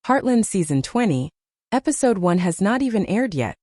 Heartland Season 20, Episode 1 has not even aired yet,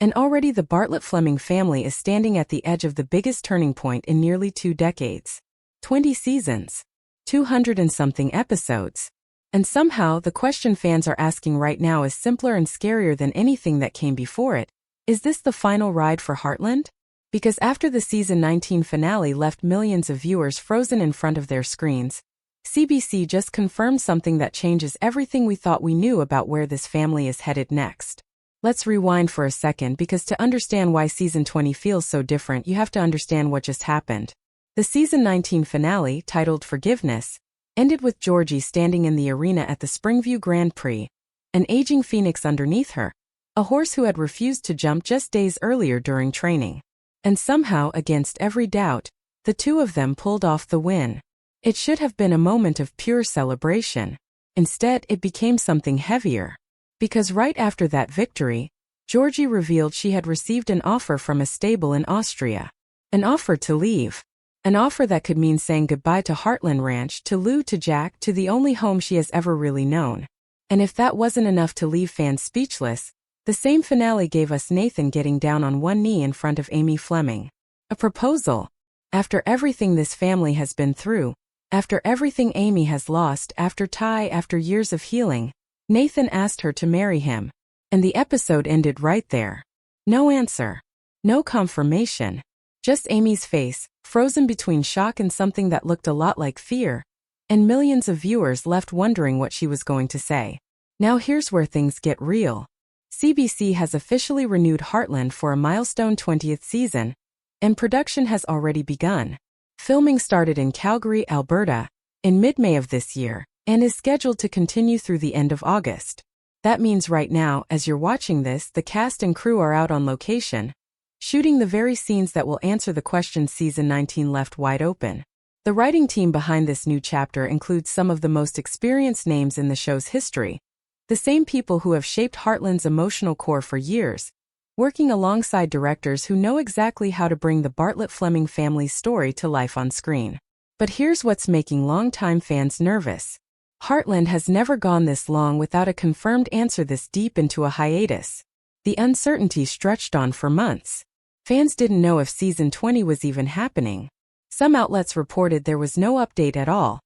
and already the Bartlett-Fleming family is standing at the edge of the biggest turning point in nearly 2 decades. 20 seasons, 200 and something episodes. And somehow, the question fans are asking right now is simpler and scarier than anything that came before it. Is this the final ride for Heartland? Because after the Season 19 finale left millions of viewers frozen in front of their screens, CBC just confirmed something that changes everything we thought we knew about where this family is headed next. Let's rewind for a second because to understand why Season 20 feels so different, you have to understand what just happened. The Season 19 finale, titled Forgiveness, ended with Georgie standing in the arena at the Springview Grand Prix, an aging phoenix underneath her, a horse who had refused to jump just days earlier during training. And somehow, against every doubt, the two of them pulled off the win. It should have been a moment of pure celebration. Instead, it became something heavier. Because right after that victory, Georgie revealed she had received an offer from a stable in Austria. An offer to leave. An offer that could mean saying goodbye to Heartland Ranch, to Lou, to Jack, to the only home she has ever really known. And if that wasn't enough to leave fans speechless, the same finale gave us Nathan getting down on one knee in front of Amy Fleming. A proposal. After everything this family has been through, after everything Amy has lost, after years of healing, Nathan asked her to marry him. And the episode ended right there. No answer. No confirmation. Just Amy's face, frozen between shock and something that looked a lot like fear, and millions of viewers left wondering what she was going to say. Now here's where things get real. CBC has officially renewed Heartland for a milestone 20th season, and production has already begun. Filming started in Calgary, Alberta, in mid-May of this year, and is scheduled to continue through the end of August. That means right now, as you're watching this, the cast and crew are out on location, shooting the very scenes that will answer the questions Season 19 left wide open. The writing team behind this new chapter includes some of the most experienced names in the show's history, the same people who have shaped Heartland's emotional core for years, working alongside directors who know exactly how to bring the Bartlett-Fleming family's story to life on screen. But here's what's making longtime fans nervous. Heartland has never gone this long without a confirmed answer, this deep into a hiatus. The uncertainty stretched on for months. Fans didn't know if Season 20 was even happening. Some outlets reported there was no update at all.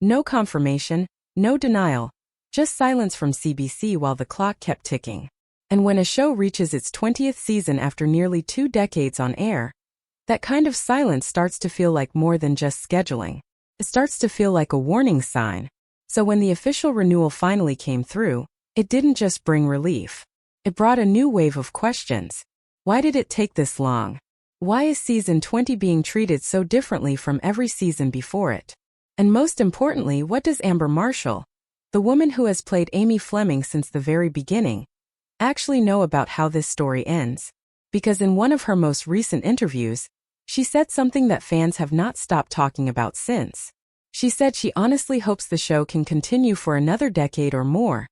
No confirmation, no denial, just silence from CBC while the clock kept ticking. And when a show reaches its 20th season after nearly 2 decades on air, that kind of silence starts to feel like more than just scheduling. It starts to feel like a warning sign. So when the official renewal finally came through, it didn't just bring relief. It brought a new wave of questions. Why did it take this long? Why is Season 20 being treated so differently from every season before it? And most importantly, what does Amber Marshall, the woman who has played Amy Fleming since the very beginning, actually know about how this story ends? Because in one of her most recent interviews, she said something that fans have not stopped talking about since. She said she honestly hopes the show can continue for another decade or more,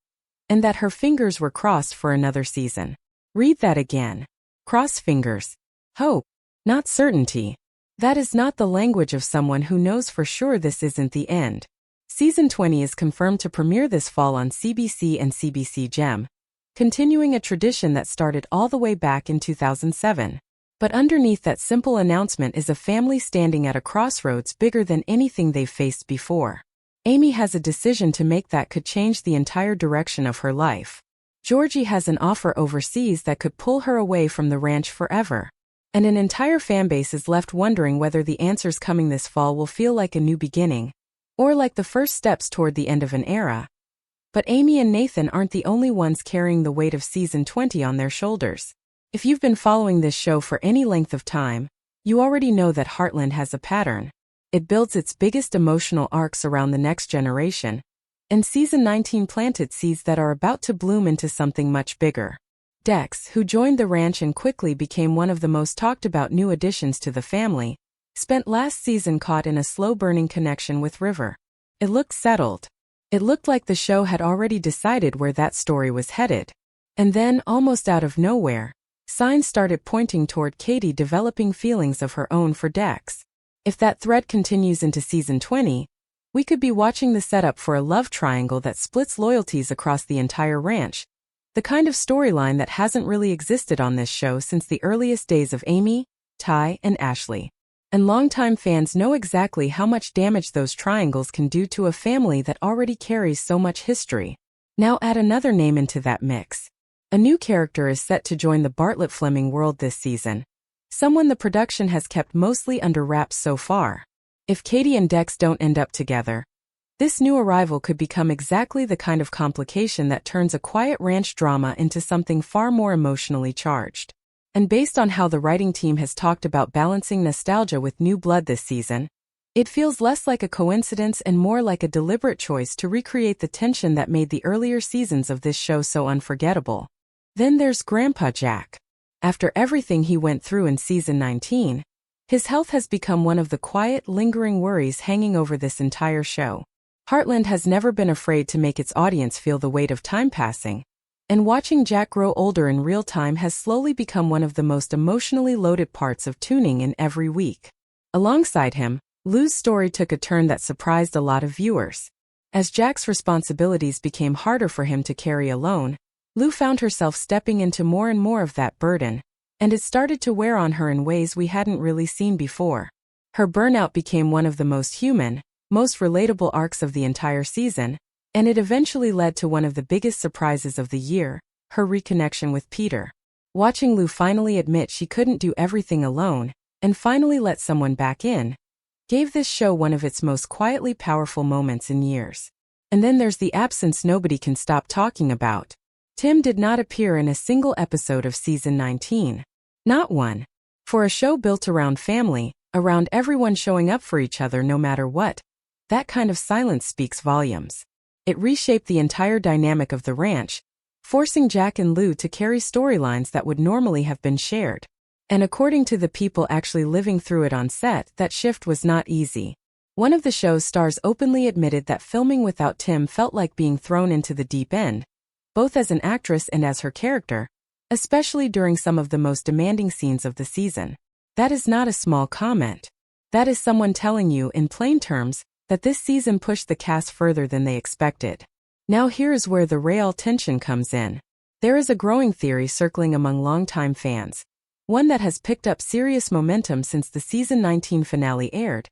and that her fingers were crossed for another season. Read that again. Cross fingers. Hope, not certainty. That is not the language of someone who knows for sure this isn't the end. Season 20 is confirmed to premiere this fall on CBC and CBC Gem, continuing a tradition that started all the way back in 2007. But underneath that simple announcement is a family standing at a crossroads bigger than anything they've faced before. Amy has a decision to make that could change the entire direction of her life. Georgie has an offer overseas that could pull her away from the ranch forever. And an entire fanbase is left wondering whether the answers coming this fall will feel like a new beginning, or like the first steps toward the end of an era. But Amy and Nathan aren't the only ones carrying the weight of Season 20 on their shoulders. If you've been following this show for any length of time, you already know that Heartland has a pattern. It builds its biggest emotional arcs around the next generation, and Season 19 planted seeds that are about to bloom into something much bigger. Dex, who joined the ranch and quickly became one of the most talked about new additions to the family, spent last season caught in a slow-burning connection with River. It looked settled. It looked like the show had already decided where that story was headed. And then, almost out of nowhere, signs started pointing toward Katie developing feelings of her own for Dex. If that thread continues into Season 20, We could be watching the setup for a love triangle that splits loyalties across the entire ranch, the kind of storyline that hasn't really existed on this show since the earliest days of Amy, Ty, and Ashley. And longtime fans know exactly how much damage those triangles can do to a family that already carries so much history. Now add another name into that mix. A new character is set to join the Bartlett-Fleming world this season, someone the production has kept mostly under wraps so far. If Katie and Dex don't end up together, this new arrival could become exactly the kind of complication that turns a quiet ranch drama into something far more emotionally charged. And based on how the writing team has talked about balancing nostalgia with new blood this season, it feels less like a coincidence and more like a deliberate choice to recreate the tension that made the earlier seasons of this show so unforgettable. Then there's Grandpa Jack. After everything he went through in season 19, his health has become one of the quiet, lingering worries hanging over this entire show. Heartland has never been afraid to make its audience feel the weight of time passing, and watching Jack grow older in real time has slowly become one of the most emotionally loaded parts of tuning in every week. Alongside him, Lou's story took a turn that surprised a lot of viewers. As Jack's responsibilities became harder for him to carry alone, Lou found herself stepping into more and more of that burden, and it started to wear on her in ways we hadn't really seen before. Her burnout became one of the most human, most relatable arcs of the entire season, and it eventually led to one of the biggest surprises of the year, her reconnection with Peter. Watching Lou finally admit she couldn't do everything alone, and finally let someone back in, gave this show one of its most quietly powerful moments in years. And then there's the absence nobody can stop talking about. Tim did not appear in a single episode of season 19. Not one. For a show built around family, around everyone showing up for each other no matter what, that kind of silence speaks volumes. It reshaped the entire dynamic of the ranch, forcing Jack and Lou to carry storylines that would normally have been shared. And according to the people actually living through it on set, that shift was not easy. One of the show's stars openly admitted that filming without Tim felt like being thrown into the deep end, both as an actress and as her character, especially during some of the most demanding scenes of the season. That is not a small comment. That is someone telling you, in plain terms, that this season pushed the cast further than they expected. Now here is where the real tension comes in. There is a growing theory circling among longtime fans, one that has picked up serious momentum since the season 19 finale aired.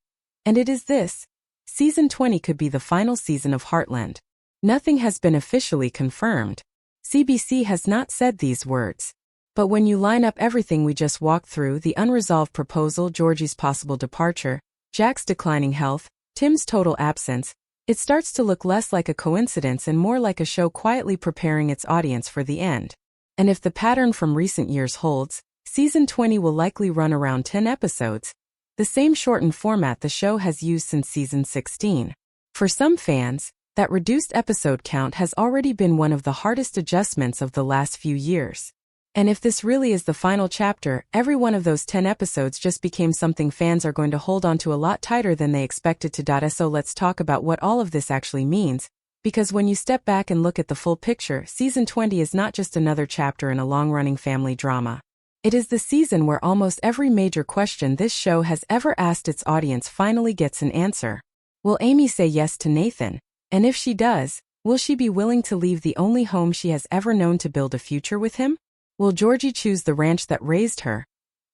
And it is this: season 20 could be the final season of Heartland. Nothing has been officially confirmed. CBC has not said these words. But when you line up everything we just walked through, the unresolved proposal, Georgie's possible departure, Jack's declining health, Tim's total absence, it starts to look less like a coincidence and more like a show quietly preparing its audience for the end. And if the pattern from recent years holds, season 20 will likely run around 10 episodes, the same shortened format the show has used since season 16. For some fans, that reduced episode count has already been one of the hardest adjustments of the last few years. And if this really is the final chapter, every one of those 10 episodes just became something fans are going to hold on to a lot tighter than they expected to. So let's talk about what all of this actually means, because when you step back and look at the full picture, season 20 is not just another chapter in a long-running family drama. It is the season where almost every major question this show has ever asked its audience finally gets an answer. Will Amy say yes to Nathan? And if she does, will she be willing to leave the only home she has ever known to build a future with him? Will Georgie choose the ranch that raised her?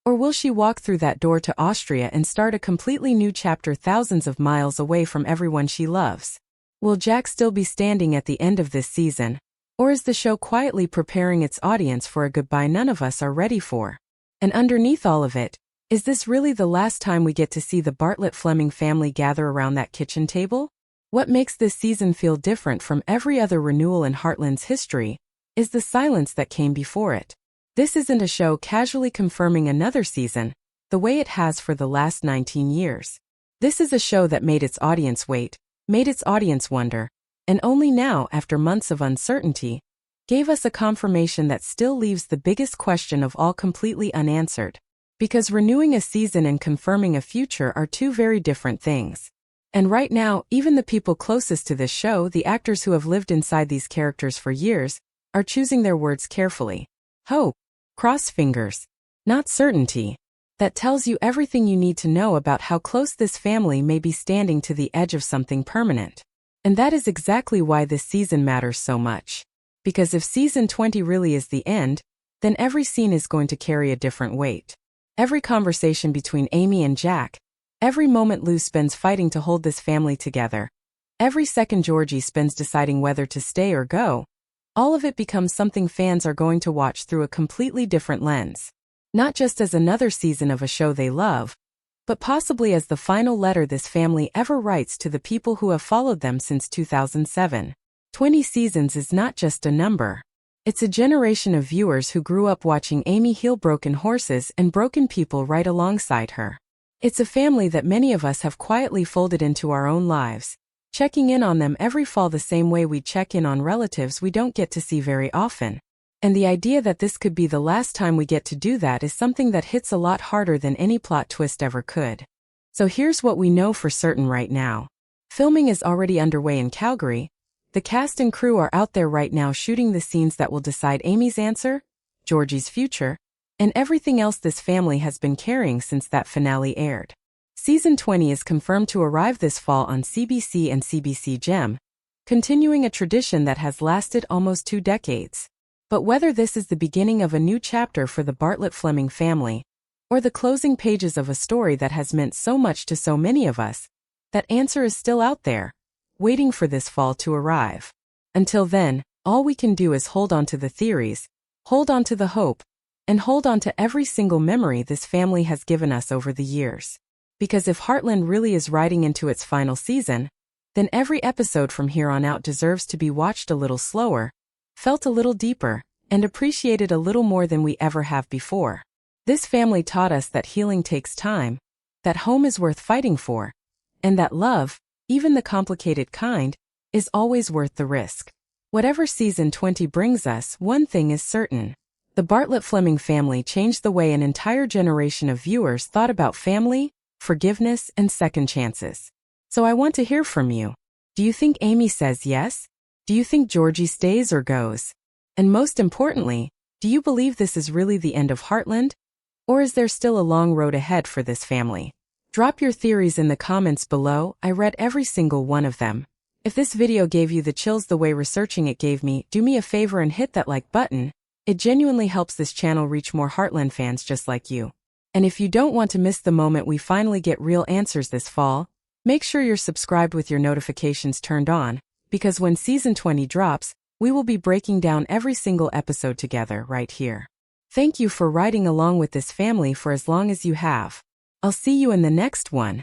Or will she walk through that door to Austria and start a completely new chapter thousands of miles away from everyone she loves? Will Jack still be standing at the end of this season? Or is the show quietly preparing its audience for a goodbye none of us are ready for? And underneath all of it, is this really the last time we get to see the Bartlett-Fleming family gather around that kitchen table? What makes this season feel different from every other Renewal in Heartland's history is the silence that came before it. This isn't a show casually confirming another season, the way it has for the last 19 years. This is a show that made its audience wait, made its audience wonder, and only now, after months of uncertainty, gave us a confirmation that still leaves the biggest question of all completely unanswered. Because renewing a season and confirming a future are two very different things. And right now, even the people closest to this show, the actors who have lived inside these characters for years, are choosing their words carefully. Hope. Cross fingers. Not certainty. that tells you everything you need to know about how close this family may be standing to the edge of something permanent. And that is exactly why this season matters so much. Because if season 20 really is the end, then every scene is going to carry a different weight. Every conversation between Amy and Jack, every moment Lou spends fighting to hold this family together, every second Georgie spends deciding whether to stay or go, all of it becomes something fans are going to watch through a completely different lens. Not just as another season of a show they love, but possibly as the final letter this family ever writes to the people who have followed them since 2007. 20 seasons is not just a number. It's a generation of viewers who grew up watching Amy heal broken horses and broken people right alongside her. It's a family that many of us have quietly folded into our own lives, checking in on them every fall the same way we check in on relatives we don't get to see very often. And the idea that this could be the last time we get to do that is something that hits a lot harder than any plot twist ever could. So here's what we know for certain right now. Filming is already underway in Calgary. The cast and crew are out there right now shooting the scenes that will decide Amy's answer, Georgie's future, and everything else this family has been carrying since that finale aired. Season 20 is confirmed to arrive this fall on CBC and CBC Gem, continuing a tradition that has lasted almost 2 decades. But whether this is the beginning of a new chapter for the Bartlett-Fleming family, or the closing pages of a story that has meant so much to so many of us, that answer is still out there, waiting for this fall to arrive. Until then, all we can do is hold on to the theories, hold on to the hope, and hold on to every single memory this family has given us over the years. Because if Heartland really is riding into its final season, then every episode from here on out deserves to be watched a little slower, felt a little deeper, and appreciated a little more than we ever have before. This family taught us that healing takes time, that home is worth fighting for, and that love, even the complicated kind, is always worth the risk. Whatever season 20 brings us, one thing is certain. The Bartlett-Fleming family changed the way an entire generation of viewers thought about family, forgiveness, and second chances. So I want to hear from you. Do you think Amy says yes? Do you think Georgie stays or goes? And most importantly, do you believe this is really the end of Heartland? Or is there still a long road ahead for this family? Drop your theories in the comments below. I read every single one of them. If this video gave you the chills the way researching it gave me, do me a favor and hit that like button. It genuinely helps this channel reach more Heartland fans just like you. And if you don't want to miss the moment we finally get real answers this fall, make sure you're subscribed with your notifications turned on, because when season 20 drops, we will be breaking down every single episode together right here. Thank you for riding along with this family for as long as you have. I'll see you in the next one.